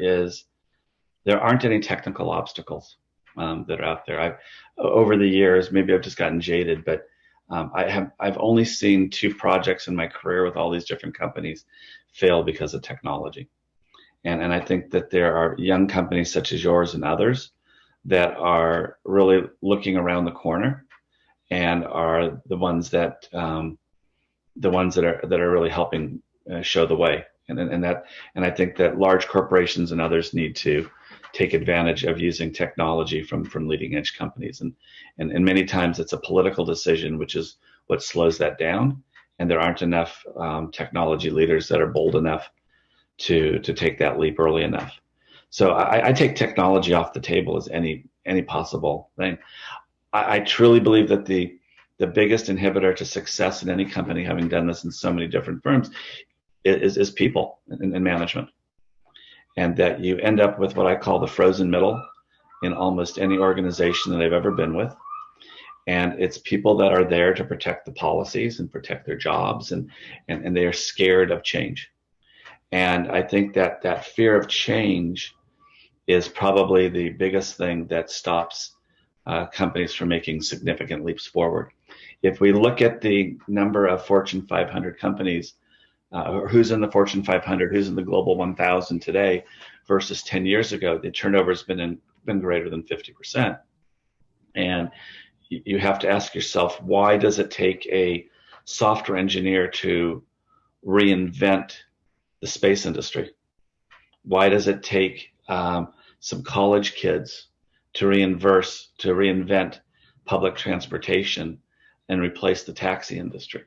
aren't any technical obstacles that are out there. Over the years, maybe I've just gotten jaded, but I've only seen 2 projects in my career with all these different companies fail because of technology. And I think that there are young companies such as yours and others that are really looking around the corner and are the ones that are really helping show the way. And I think that large corporations and others need to take advantage of using technology from leading edge companies. And many times it's a political decision, which is what slows that down. And there aren't enough technology leaders that are bold enough to take that leap early enough. So I take technology off the table as any possible thing. I truly believe that the biggest inhibitor to success in any company, having done this in so many different firms, is people and management. And that you end up with what I call the frozen middle, in almost any organization that I've ever been with. And it's people that are there to protect the policies and protect their jobs, and they are scared of change. And I think that fear of change is probably the biggest thing that stops companies from making significant leaps forward. If we look at the number of Fortune 500 companies, who's in the Fortune 500, who's in the Global 1000 today versus 10 years ago, the turnover has been greater than 50%. And you have to ask yourself, why does it take a software engineer to reinvent the space industry? Why does it take some college kids to reinvent public transportation and replace the taxi industry?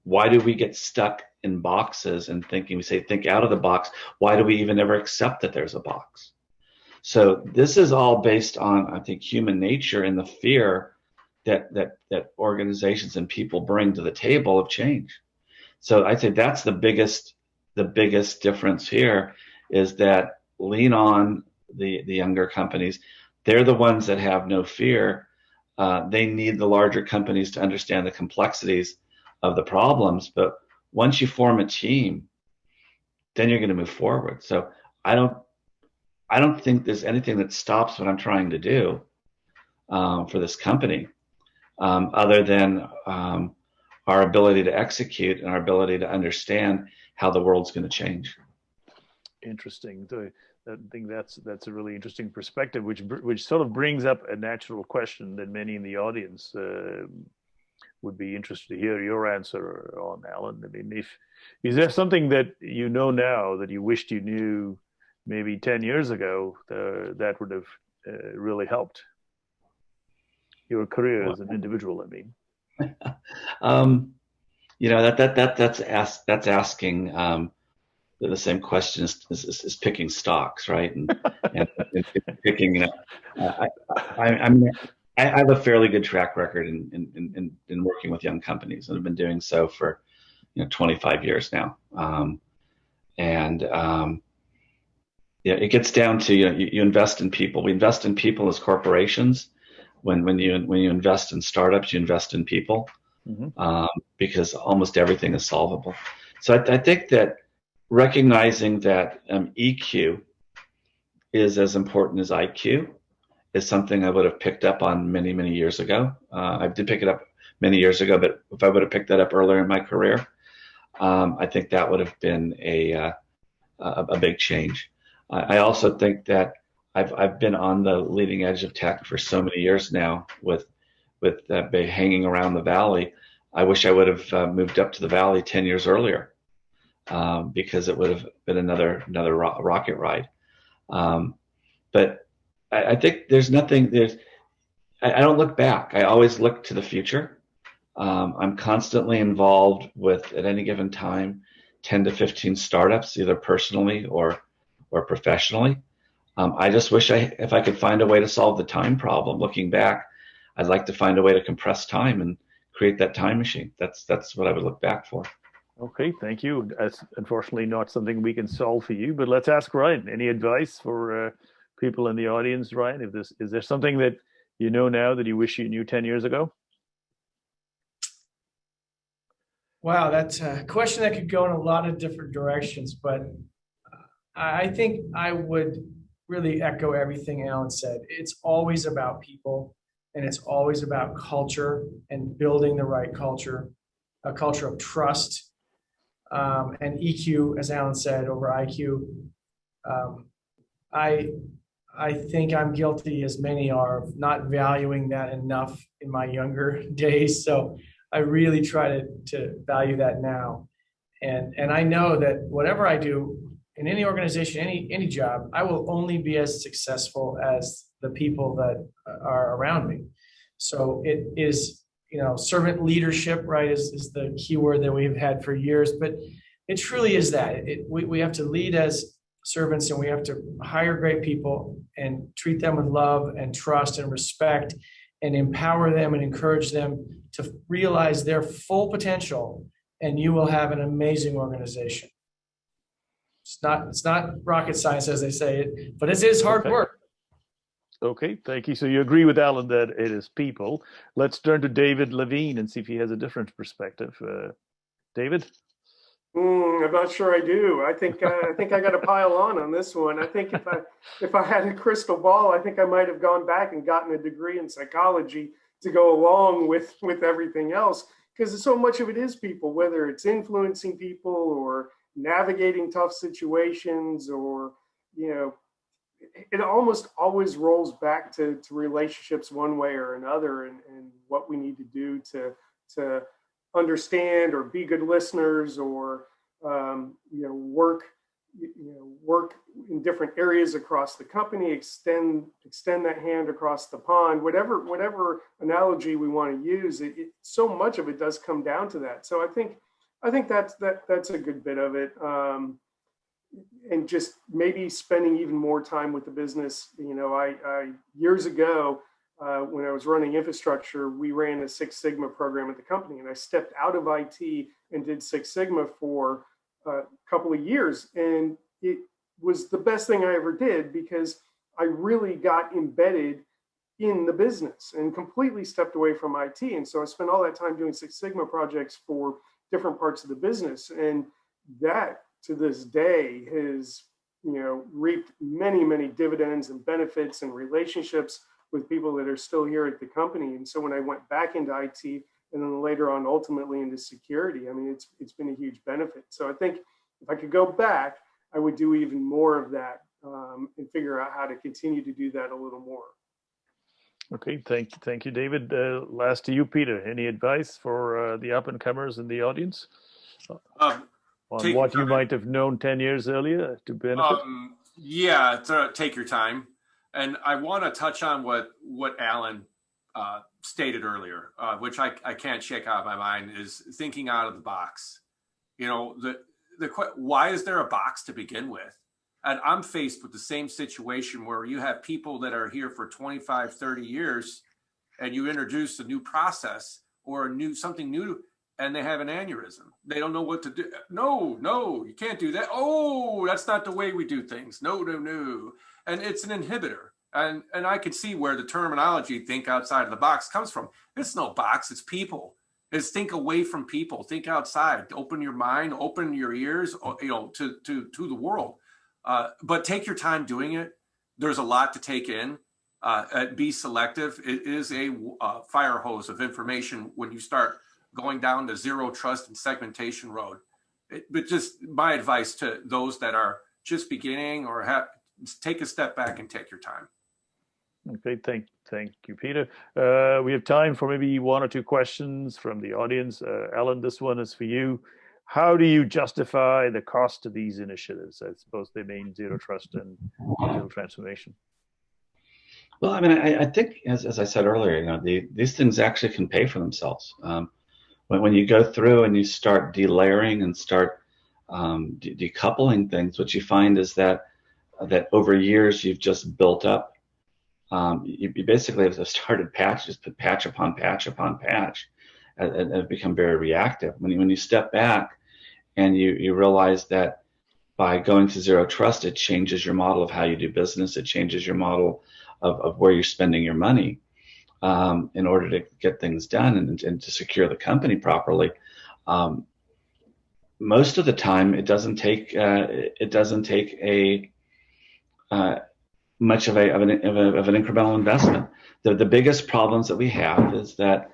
Why do we get stuck in boxes and thinking, we say, think out of the box? Why do we even ever accept that there's a box? So this is all based on, I think, human nature and the fear that organizations and people bring to the table of change. So I think that's the biggest difference here, is that lean on the younger companies. They're the ones that have no fear. They need the larger companies to understand the complexities of the problems. But once you form a team, then you're going to move forward. So I don't think there's anything that stops what I'm trying to do for this company, other than our ability to execute and our ability to understand how the world's going to change. Interesting. I think that's a really interesting perspective, which sort of brings up a natural question that many in the audience would be interested to hear your answer on, Alan. I mean, is there something that you know now that you wished you knew maybe 10 years ago that would have really helped your career as an individual? I mean, that's asking the same question is picking stocks, right? And picking. I have a fairly good track record in working with young companies, and I've been doing so for 25 years now. It gets down to you invest in people. We invest in people as corporations. When you invest in startups, you invest in people, because almost everything is solvable. So I think that recognizing that EQ is as important as IQ is something I would have picked up on many, many years ago. I did pick it up many years ago, but if I would have picked that up earlier in my career, I think that would have been a big change. I also think that I've been on the leading edge of tech for so many years now with hanging around the valley. I wish I would have moved up to the valley 10 years earlier, because it would have been another rocket ride. But I think I don't look back. I always look to the future. I'm constantly involved with, at any given time, 10 to 15 startups, either personally or professionally. I just wish if I could find a way to solve the time problem. Looking back, I'd like to find a way to compress time and create that time machine. That's what I would look back for. Okay, thank you. That's unfortunately not something we can solve for you, but let's ask Ryan. Any advice for people in the audience, Ryan? Is there something that you know now that you wish you knew 10 years ago? Wow, that's a question that could go in a lot of different directions, but I think I would really echo everything Alan said. It's always about people, and it's always about culture and building the right culture, a culture of trust, and EQ, as Alan said, over IQ. I think I'm guilty, as many are, of not valuing that enough in my younger days. So I really try to value that now. And I know that whatever I do in any organization, any job, I will only be as successful as the people that are around me. So it is, servant leadership, right, is the key word that we've had for years. But it truly is that. We have to lead as servants, and we have to hire great people and treat them with love and trust and respect, and empower them and encourage them to realize their full potential, and you will have an amazing organization. It's not rocket science, as they say, but it is hard work. Okay, thank you. So you agree with Alan that it is people. Let's turn to David Levine and see if he has a different perspective. David? I'm not sure I do. I think I got to pile on this one. I think if I had a crystal ball, I think I might have gone back and gotten a degree in psychology to go along with everything else, because so much of it is people, whether it's influencing people or navigating tough situations, or it almost always rolls back to relationships one way or another, and what we need to do to understand or be good listeners, or work in different areas across the company, extend that hand across the pond, whatever analogy we want to use. So much of it does come down to that. So I think that's a good bit of it. And just maybe spending even more time with the business. I years ago, when I was running infrastructure, we ran a Six Sigma program at the company, and I stepped out of IT and did Six Sigma for a couple of years. And it was the best thing I ever did, because I really got embedded in the business and completely stepped away from IT. And so I spent all that time doing Six Sigma projects for different parts of the business. And that, to this day, has reaped many dividends and benefits and relationships with people that are still here at the company. And so when I went back into IT, and then later on ultimately into security, I mean, it's been a huge benefit. So I think if I could go back, I would do even more of that, and figure out how to continue to do that a little more. Okay, thank you, David. Last to you, Peter. Any advice for the up and comers in the audience on what you might have known 10 years earlier to benefit? Take your time. And I want to touch on what Alan stated earlier, which I can't shake out of my mind, is thinking out of the box. Why is there a box to begin with? And I'm faced with the same situation where you have people that are here for 25, 30 years, and you introduce a new process or something new, and they have an aneurysm. They don't know what to do. No, you can't do that. Oh, that's not the way we do things. No. And it's an inhibitor. And I can see where the terminology "think outside of the box" comes from. It's no box, it's people. It's think away from people, think outside, open your mind, open your ears, to the world. But take your time doing it. There's a lot to take in. Be selective. It is a fire hose of information when you start going down the zero trust and segmentation road. But just my advice to those that are just beginning or take a step back and take your time. Okay, thank you, Peter. We have time for maybe one or two questions from the audience. Alan, this one is for you. How do you justify the cost of these initiatives? I suppose they mean zero trust and digital transformation. Well, I mean, I think, as I said earlier, these things actually can pay for themselves. When you go through and you start delayering and start decoupling things, what you find is that over years you've just built up. You basically have started patches, put patch upon patch upon patch, and have become very reactive. When you step back and you realize that by going to zero trust, it changes your model of how you do business. It changes your model of where you're spending your money in order to get things done and to secure the company properly. Most of the time, it doesn't take much of an incremental investment. The biggest problems that we have is that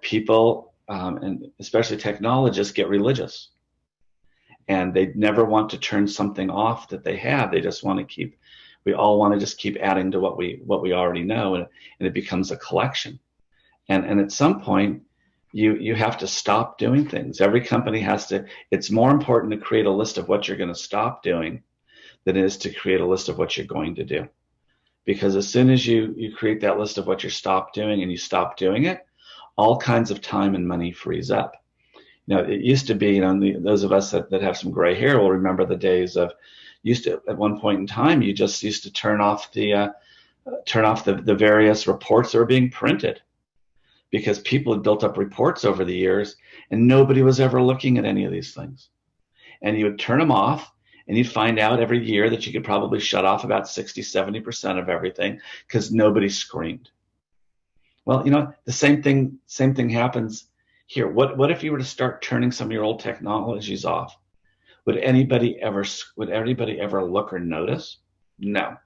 people, and especially technologists, get religious, and they never want to turn something off that they have. They just want to we all want to just keep adding to what we already know, and it becomes a collection. And at some point, you have to stop doing things. Every company has to. It's more important to create a list of what you're going to stop doing than it is to create a list of what you're going to do. Because as soon as you create that list of what you're stop doing and you stop doing it, all kinds of time and money frees up. It used to be, those of us that have some gray hair will remember the days of, at one point in time, you just used to turn off the various reports that were being printed, because people had built up reports over the years and nobody was ever looking at any of these things. And you would turn them off, and you'd find out every year that you could probably shut off about 60–70% of everything because nobody screamed. Well, the same thing happens here. What if you were to start turning some of your old technologies off? Would anybody ever look or notice? No.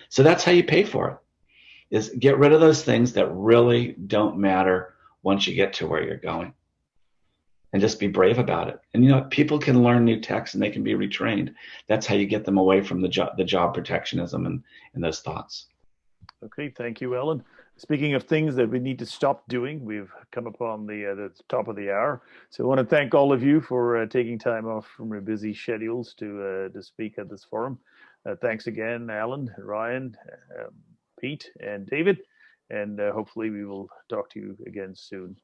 So that's how you pay for it, is get rid of those things that really don't matter once you get to where you're going. And just be brave about it. And people can learn new techs and they can be retrained. That's how you get them away from the job protectionism and those thoughts. Okay, thank you, Ellen. Speaking of things that we need to stop doing, we've come upon the top of the hour. So I want to thank all of you for taking time off from your busy schedules to speak at this forum. Thanks again, Alan, Ryan, Pete, and David. And hopefully we will talk to you again soon.